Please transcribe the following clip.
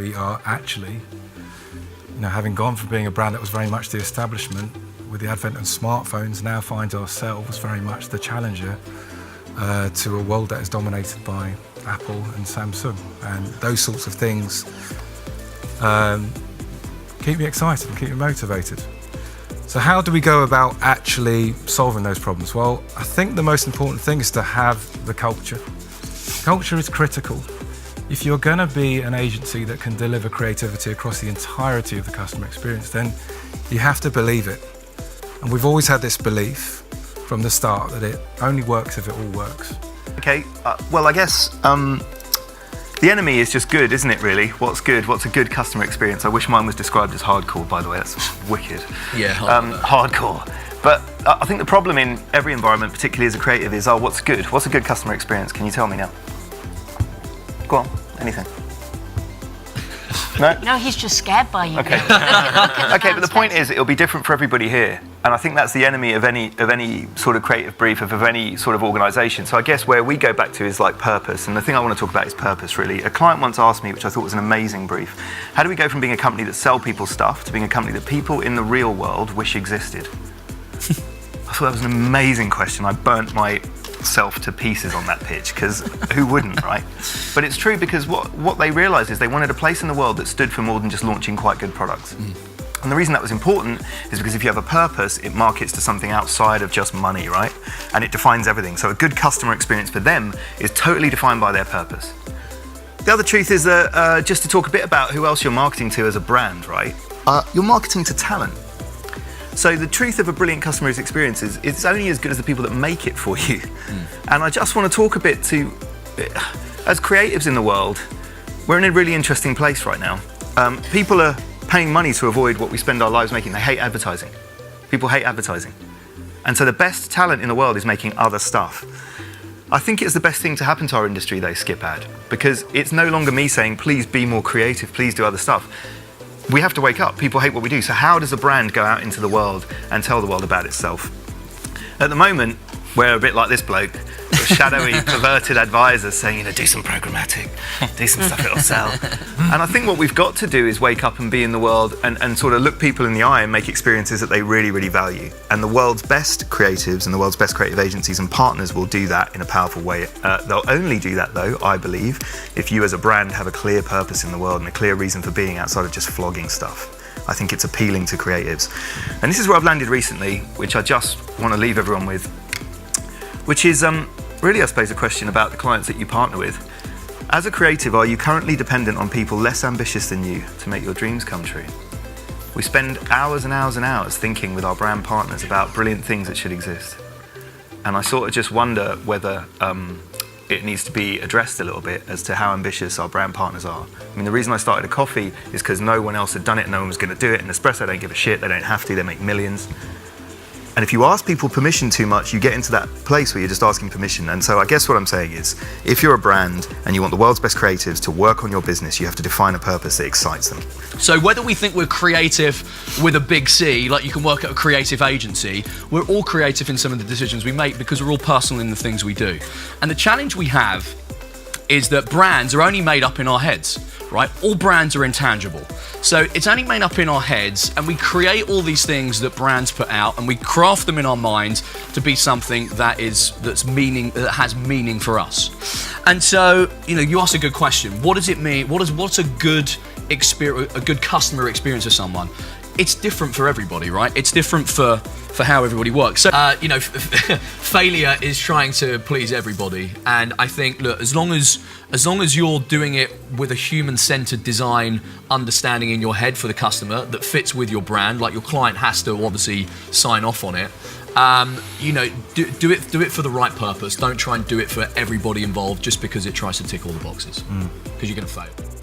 we are actually, having gone from being a brand that was very much the establishment, with the advent of smartphones, now find ourselves very much the challenger to a world that is dominated by Apple and Samsung. And those sorts of things keep me excited and keep me motivated. So how do we go about actually solving those problems? Well, I think the most important thing is to have the culture. Culture is critical. If you're going to be an agency that can deliver creativity across the entirety of the customer experience, then you have to believe it. And we've always had this belief from the start that it only works if it all works. Okay, well, I guess the enemy is just good, isn't it, really? What's good? What's a good customer experience? I wish mine was described as hardcore, by the way. That's wicked. Yeah, hardcore. But I think the problem in every environment, particularly as a creative, is, what's good? What's a good customer experience? Can you tell me now? Go on, anything. No? No, he's just scared by you. Okay. Okay, but the point is, it'll be different for everybody here. And I think that's the enemy of any sort of creative brief, of any sort of organisation. So I guess where we go back to is like purpose. And the thing I want to talk about is purpose, really. A client once asked me, which I thought was an amazing brief, how do we go from being a company that sell people stuff to being a company that people in the real world wish existed? I thought that was an amazing question. I burnt myself to pieces on that pitch, because who wouldn't, right? But it's true, because what they realised is they wanted a place in the world that stood for more than just launching quite good products. And the reason that was important is because if you have a purpose, it markets to something outside of just money, right? And it defines everything. So a good customer experience for them is totally defined by their purpose. The other truth is that, just to talk a bit about who else you're marketing to as a brand, right? You're marketing to talent. So the truth of a brilliant customer experience is it's only as good as the people that make it for you. And I just want to talk a bit to, as creatives in the world, we're in a really interesting place right now. People are paying money to avoid what we spend our lives making. They hate advertising. People hate advertising. And so the best talent in the world is making other stuff. I think it's the best thing to happen to our industry, though, skip ad, because it's no longer me saying, please be more creative, please do other stuff. We have to wake up. People hate what we do. So how does a brand go out into the world and tell the world about itself? At the moment, we're a bit like this bloke, a shadowy, perverted advisor saying, do some programmatic, do some stuff, it'll sell. And I think what we've got to do is wake up and be in the world and sort of look people in the eye and make experiences that they really, really value. And the world's best creatives and the world's best creative agencies and partners will do that in a powerful way. They'll only do that, though, I believe, if you as a brand have a clear purpose in the world and a clear reason for being outside of just flogging stuff. I think it's appealing to creatives. And this is where I've landed recently, which I just want to leave everyone with, which is really, I suppose, a question about the clients that you partner with. As a creative, are you currently dependent on people less ambitious than you to make your dreams come true? We spend hours and hours and hours thinking with our brand partners about brilliant things that should exist. And I sort of just wonder whether it needs to be addressed a little bit as to how ambitious our brand partners are. I mean, the reason I started a coffee is because no one else had done it, no one was going to do it. And Nespresso don't give a shit, they don't have to, they make millions. And if you ask people permission too much, you get into that place where you're just asking permission. And so I guess what I'm saying is, if you're a brand and you want the world's best creatives to work on your business, you have to define a purpose that excites them. So whether we think we're creative with a big C, like you can work at a creative agency, we're all creative in some of the decisions we make because we're all personal in the things we do. And the challenge we have is that brands are only made up in our heads, right? All brands are intangible. So it's only made up in our heads, and we create all these things that brands put out and we craft them in our minds to be something that has meaning for us. And so, you asked a good question. What does it mean? What's a good experience, a good customer experience for someone? It's different for everybody, right? It's different for how everybody works. So, failure is trying to please everybody. And I think, look, as long as you're doing it with a human-centered design understanding in your head for the customer that fits with your brand, like your client has to obviously sign off on it. Do it for the right purpose. Don't try and do it for everybody involved just because it tries to tick all the boxes, because you're going to fail.